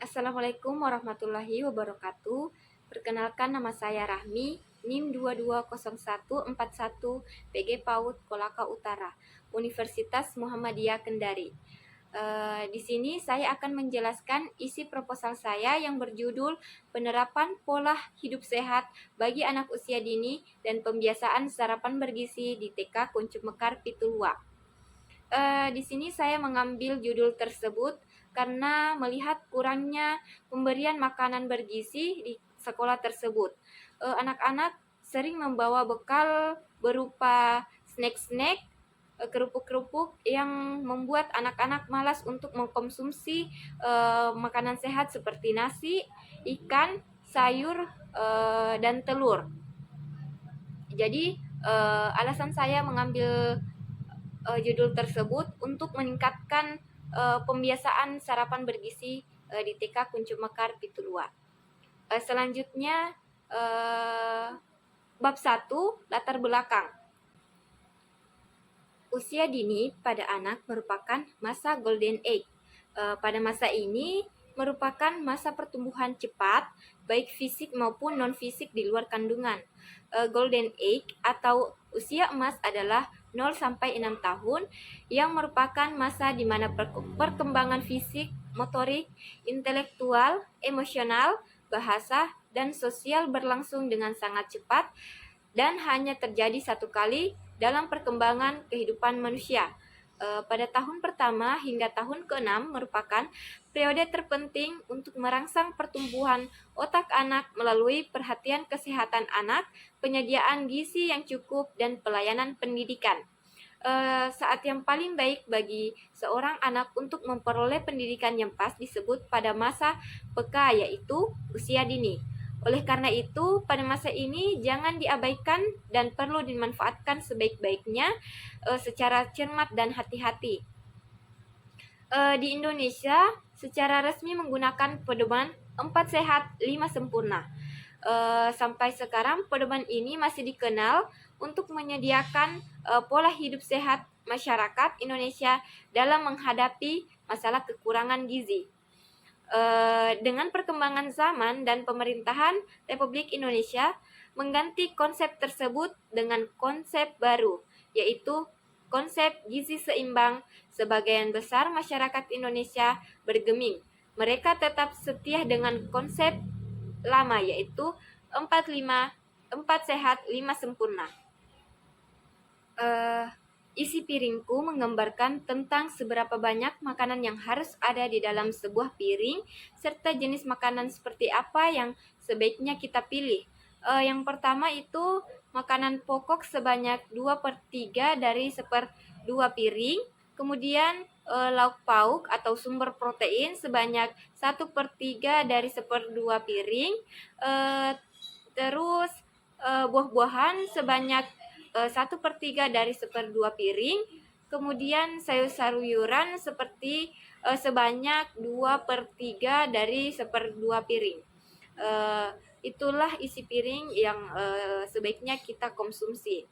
Assalamualaikum warahmatullahi wabarakatuh. Perkenalkan, nama saya Rahmi, NIM 220141 PG PAUD Kolaka Utara, Universitas Muhammadiyah Kendari. Di sini saya akan menjelaskan isi proposal saya yang berjudul Penerapan Pola Hidup Sehat bagi Anak Usia Dini dan Pembiasaan Sarapan Bergizi di TK Kuncup Mekar Pitulua. Di sini saya mengambil judul tersebut karena melihat kurangnya pemberian makanan bergizi di sekolah tersebut. Anak-anak sering membawa bekal berupa snack-snack, kerupuk-kerupuk yang membuat anak-anak malas untuk mengkonsumsi makanan sehat seperti nasi, ikan, sayur, dan telur. Jadi, alasan saya mengambil judul tersebut untuk meningkatkan pembiasaan sarapan bergizi di TK Kuncup Mekar Pitulua. Selanjutnya, bab 1, latar belakang. Usia dini pada anak merupakan masa golden age. Pada masa ini merupakan masa pertumbuhan cepat, baik fisik maupun non-fisik di luar kandungan. Golden age atau usia emas adalah 0-6 tahun yang merupakan masa di mana perkembangan fisik, motorik, intelektual, emosional, bahasa, dan sosial berlangsung dengan sangat cepat dan hanya terjadi satu kali dalam perkembangan kehidupan manusia. Pada tahun pertama hingga tahun ke-6 merupakan periode terpenting untuk merangsang pertumbuhan otak anak melalui perhatian kesehatan anak, penyediaan gizi yang cukup, dan pelayanan pendidikan. Saat yang paling baik bagi seorang anak untuk memperoleh pendidikan yang pas disebut pada masa PK, yaitu usia dini. Oleh karena itu, pada masa ini jangan diabaikan dan perlu dimanfaatkan sebaik-baiknya secara cermat dan hati-hati. Di Indonesia, secara resmi menggunakan pedoman 4 sehat, 5 sempurna. Sampai sekarang, pedoman ini masih dikenal untuk menyediakan pola hidup sehat masyarakat Indonesia dalam menghadapi masalah kekurangan gizi. Dengan perkembangan zaman dan pemerintahan Republik Indonesia mengganti konsep tersebut dengan konsep baru, yaitu konsep gizi seimbang. Sebagian besar masyarakat Indonesia bergeming. Mereka tetap setia dengan konsep lama, yaitu 4 sehat 5 sempurna. Isi piringku menggambarkan tentang seberapa banyak makanan yang harus ada di dalam sebuah piring, serta jenis makanan seperti apa yang sebaiknya kita pilih. Yang pertama itu makanan pokok sebanyak 2/3 dari 1/2 piring, kemudian lauk pauk atau sumber protein sebanyak 1/3 dari 1/2 piring, terus buah-buahan sebanyak 1/3 dari 1/2 piring, kemudian sayur-sayuran seperti sebanyak 2/3 dari 1/2 piring. Itulah isi piring yang sebaiknya kita konsumsi.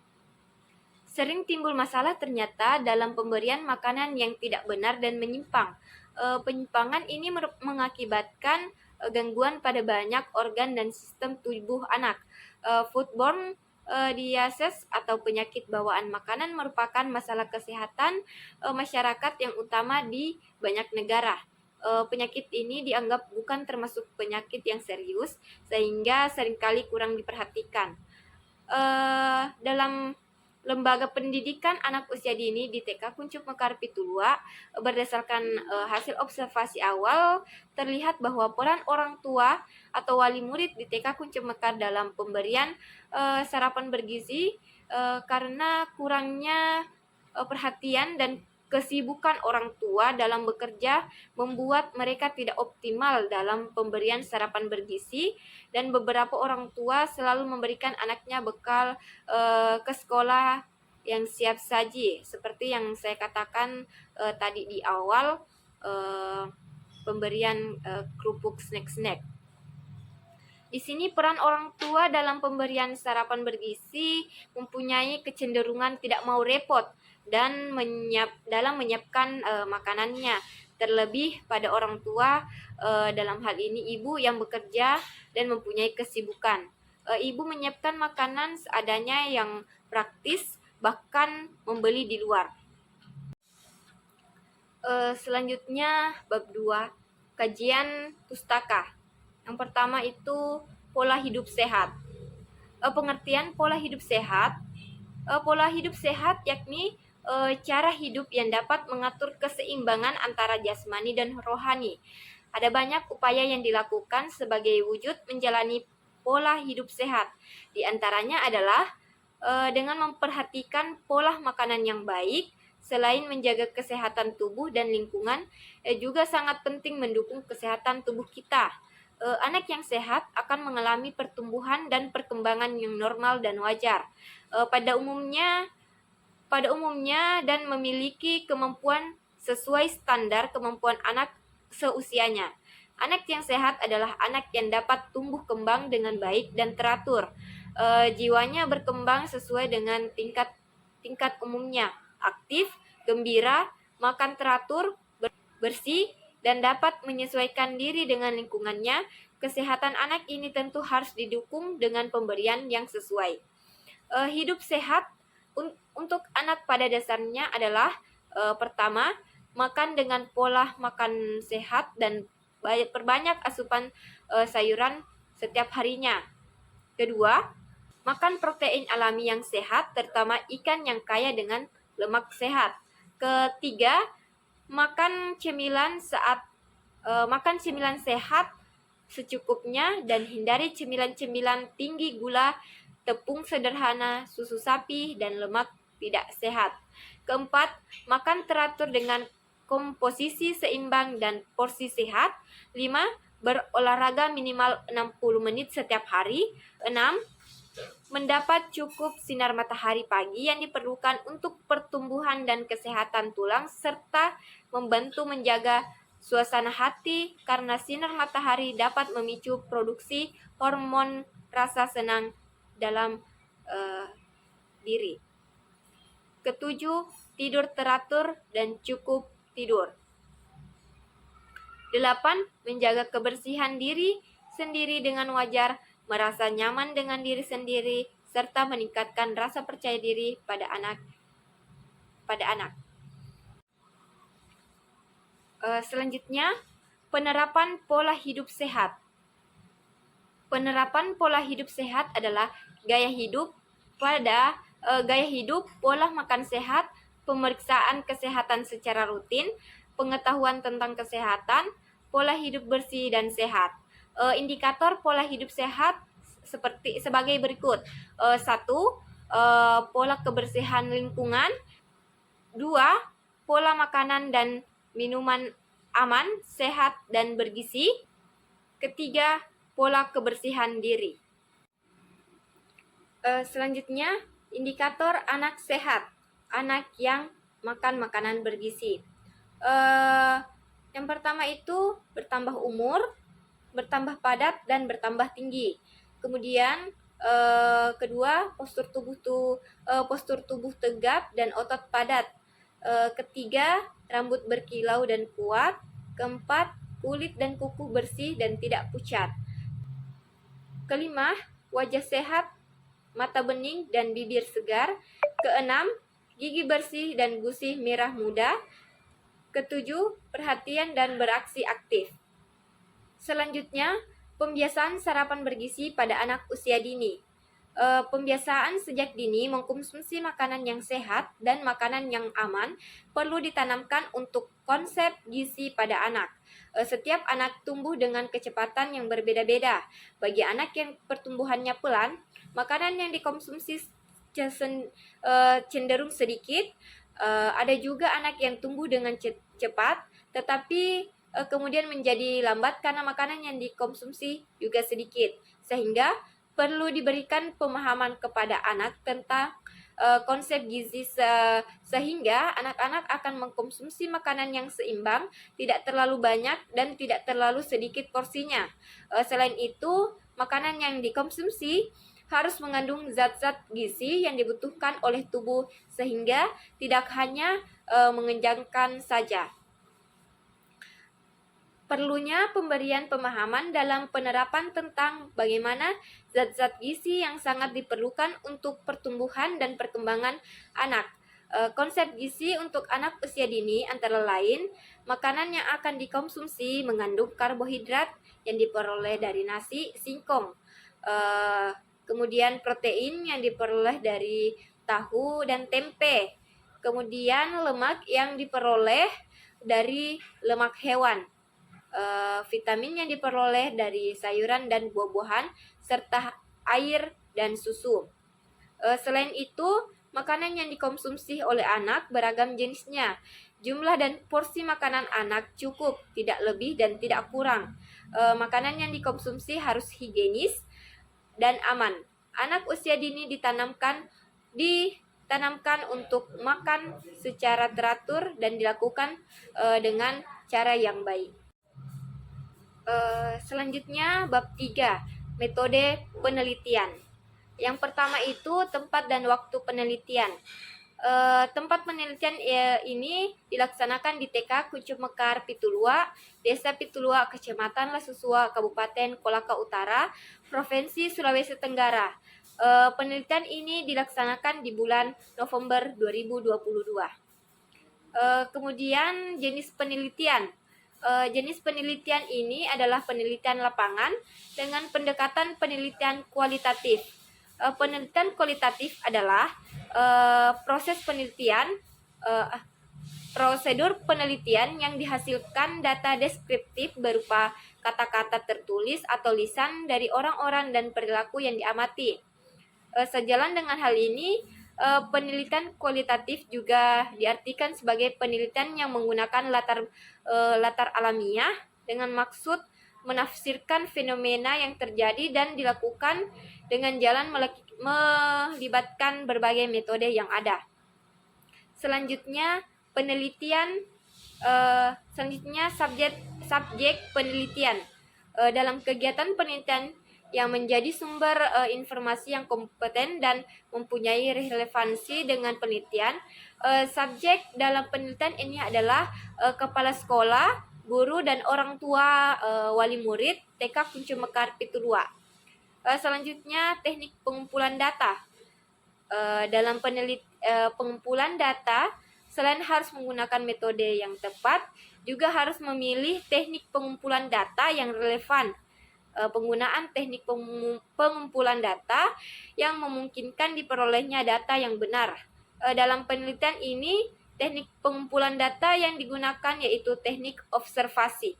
Sering timbul masalah ternyata dalam pemberian makanan yang tidak benar dan menyimpang. Penyimpangan ini mengakibatkan gangguan pada banyak organ dan sistem tubuh anak. Foodborne disease atau penyakit bawaan makanan merupakan masalah kesehatan masyarakat yang utama di banyak negara. Penyakit ini dianggap bukan termasuk penyakit yang serius, sehingga seringkali kurang diperhatikan. Dalam Lembaga Pendidikan Anak Usia Dini di TK Kuncup Mekar Pitulua, berdasarkan hasil observasi awal, terlihat bahwa peran orang tua atau wali murid di TK Kuncup Mekar dalam pemberian sarapan bergizi karena kurangnya perhatian dan kesibukan orang tua dalam bekerja membuat mereka tidak optimal dalam pemberian sarapan bergizi, dan beberapa orang tua selalu memberikan anaknya bekal ke sekolah yang siap saji, seperti yang saya katakan tadi di awal, pemberian kerupuk snack-snack. Di sini peran orang tua dalam pemberian sarapan bergizi mempunyai kecenderungan tidak mau repot dan dalam menyiapkan makanannya. Terlebih pada orang tua, dalam hal ini ibu yang bekerja dan mempunyai kesibukan. Ibu menyiapkan makanan seadanya yang praktis, bahkan membeli di luar. Selanjutnya bab 2, kajian pustaka. Yang pertama itu pola hidup sehat. Pengertian pola hidup sehat. Pola hidup sehat yakni cara hidup yang dapat mengatur keseimbangan antara jasmani dan rohani. Ada banyak upaya yang dilakukan sebagai wujud menjalani pola hidup sehat. Di antaranya adalah dengan memperhatikan pola makanan yang baik. Selain menjaga kesehatan tubuh dan lingkungan, juga sangat penting mendukung kesehatan tubuh kita. Anak yang sehat akan mengalami pertumbuhan dan perkembangan yang normal dan wajar. Pada umumnya dan memiliki kemampuan sesuai standar kemampuan anak seusianya. Anak yang sehat adalah anak yang dapat tumbuh kembang dengan baik dan teratur. Jiwanya berkembang sesuai dengan tingkat umumnya, aktif, gembira, makan teratur, bersih, dan dapat menyesuaikan diri dengan lingkungannya. Kesehatan anak ini tentu harus didukung dengan pemberian yang sesuai. Hidup sehat untuk anak pada dasarnya adalah pertama, makan dengan pola makan sehat dan perbanyak asupan sayuran setiap harinya. Kedua, makan protein alami yang sehat, terutama ikan yang kaya dengan lemak sehat. Ketiga, makan cemilan sehat secukupnya dan hindari cemilan-cemilan tinggi gula, tepung sederhana, susu sapi, dan lemak tidak sehat. Keempat, makan teratur dengan komposisi seimbang dan porsi sehat. 5. Berolahraga minimal 60 menit setiap hari. 6. Mendapat cukup sinar matahari pagi yang diperlukan untuk pertumbuhan dan kesehatan tulang, serta membantu menjaga suasana hati karena sinar matahari dapat memicu produksi hormon rasa senang dalam diri. Ketujuh, tidur teratur dan cukup tidur. 8. Menjaga kebersihan diri sendiri dengan wajar, merasa nyaman dengan diri sendiri, serta meningkatkan rasa percaya diri pada anak. Selanjutnya, penerapan pola hidup sehat. Penerapan pola hidup sehat adalah gaya hidup, pola makan sehat, pemeriksaan kesehatan secara rutin, pengetahuan tentang kesehatan, pola hidup bersih dan sehat. Indikator pola hidup sehat sebagai berikut. 1. Pola kebersihan lingkungan. 2. Pola makanan dan minuman aman, sehat, dan bergizi. 3. Pola kebersihan diri. Selanjutnya, indikator anak sehat. Anak yang makan makanan bergizi. Yang pertama itu bertambah umur, bertambah padat, dan bertambah tinggi. Kemudian kedua, postur tubuh tegap dan otot padat. Ketiga, rambut berkilau dan kuat. Keempat, kulit dan kuku bersih dan tidak pucat. Kelima, wajah sehat, mata bening dan bibir segar. Keenam, gigi bersih dan gusi merah muda. Ketujuh, perhatian dan beraksi aktif. Selanjutnya, pembiasaan sarapan bergizi pada anak usia dini. Pembiasaan sejak dini mengkonsumsi makanan yang sehat dan makanan yang aman perlu ditanamkan untuk konsep gizi pada anak. Setiap anak tumbuh dengan kecepatan yang berbeda-beda. Bagi anak yang pertumbuhannya pelan, makanan yang dikonsumsi cenderung sedikit. Ada juga anak yang tumbuh dengan cepat, tetapi kemudian menjadi lambat karena makanan yang dikonsumsi juga sedikit. Sehingga perlu diberikan pemahaman kepada anak tentang konsep gizi sehingga anak-anak akan mengkonsumsi makanan yang seimbang, tidak terlalu banyak dan tidak terlalu sedikit porsinya. Selain itu, makanan yang dikonsumsi harus mengandung zat-zat gizi yang dibutuhkan oleh tubuh sehingga tidak hanya mengenyangkan saja. Perlunya pemberian pemahaman dalam penerapan tentang bagaimana zat-zat gizi yang sangat diperlukan untuk pertumbuhan dan perkembangan anak. Konsep gizi untuk anak usia dini antara lain, makanan yang akan dikonsumsi mengandung karbohidrat yang diperoleh dari nasi, singkong. Kemudian protein yang diperoleh dari tahu dan tempe. Kemudian lemak yang diperoleh dari lemak hewan. Vitamin yang diperoleh dari sayuran dan buah-buahan, serta air dan susu. Selain itu, makanan yang dikonsumsi oleh anak beragam jenisnya. Jumlah dan porsi makanan anak cukup, tidak lebih dan tidak kurang. Makanan yang dikonsumsi harus higienis dan aman. Anak usia dini ditanamkan untuk makan secara teratur dan dilakukan dengan cara yang baik. Selanjutnya bab 3, metode penelitian. Yang pertama itu tempat dan waktu penelitian. Tempat penelitian ini dilaksanakan di TK Kucuk Mekar Pitulua, Desa Pitulua, Kecamatan Lasusua, Kabupaten Kolaka Utara, Provinsi Sulawesi Tenggara. Penelitian ini dilaksanakan di bulan November 2022. Kemudian jenis penelitian. Jenis penelitian ini adalah penelitian lapangan dengan pendekatan penelitian kualitatif. Penelitian kualitatif adalah prosedur penelitian yang dihasilkan data deskriptif berupa kata-kata tertulis atau lisan dari orang-orang dan perilaku yang diamati. Sejalan dengan hal ini, penelitian kualitatif juga diartikan sebagai penelitian yang menggunakan latar alamiah dengan maksud menafsirkan fenomena yang terjadi dan dilakukan dengan jalan melibatkan berbagai metode yang ada. Selanjutnya subjek penelitian. Dalam kegiatan penelitian yang menjadi sumber informasi yang kompeten dan mempunyai relevansi dengan penelitian. Subjek dalam penelitian ini adalah kepala sekolah, guru, dan orang tua wali murid TK Kucuk Mekar Pitulua. Selanjutnya teknik pengumpulan data. Dalam pengumpulan data, selain harus menggunakan metode yang tepat, juga harus memilih teknik pengumpulan data yang relevan. Penggunaan teknik pengumpulan data yang memungkinkan diperolehnya data yang benar. Dalam penelitian ini, teknik pengumpulan data yang digunakan yaitu teknik observasi.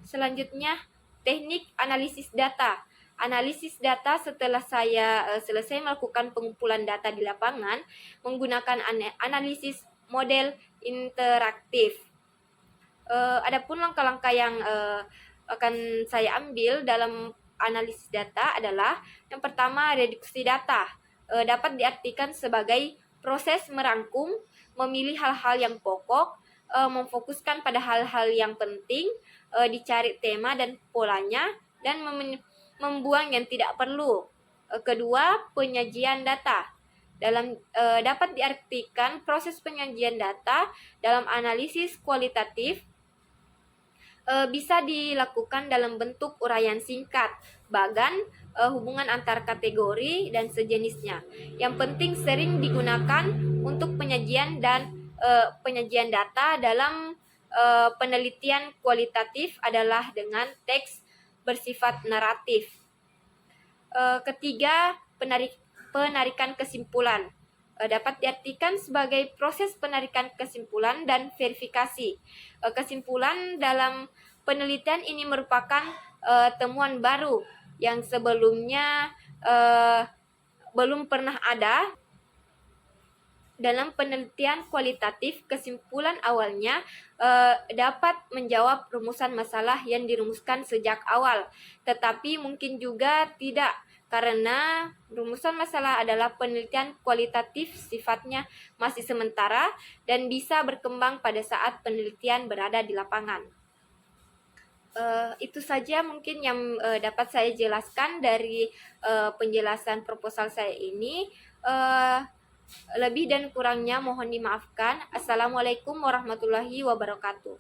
Selanjutnya, teknik analisis data. Analisis data setelah saya selesai melakukan pengumpulan data di lapangan menggunakan analisis model interaktif. Adapun langkah-langkah yang akan saya ambil dalam analisis data adalah yang pertama, reduksi data. Dapat diartikan sebagai proses merangkum, memilih hal-hal yang pokok, memfokuskan pada hal-hal yang penting, dicari tema dan polanya, dan membuang yang tidak perlu. Kedua, penyajian data. Dapat diartikan proses penyajian data dalam analisis kualitatif bisa dilakukan dalam bentuk uraian singkat, bagan, hubungan antar kategori, dan sejenisnya. Yang penting sering digunakan untuk penyajian data dalam penelitian kualitatif adalah dengan teks bersifat naratif. Ketiga, penarikan kesimpulan. Dapat diartikan sebagai proses penarikan kesimpulan dan verifikasi. Kesimpulan dalam penelitian ini merupakan temuan baru yang sebelumnya belum pernah ada. Dalam penelitian kualitatif, kesimpulan awalnya dapat menjawab rumusan masalah yang dirumuskan sejak awal, tetapi mungkin juga tidak, karena rumusan masalah adalah penelitian kualitatif sifatnya masih sementara dan bisa berkembang pada saat penelitian berada di lapangan. Itu saja mungkin yang dapat saya jelaskan dari penjelasan proposal saya ini. Eh, Lebih dan kurangnya mohon dimaafkan. Assalamualaikum warahmatullahi wabarakatuh.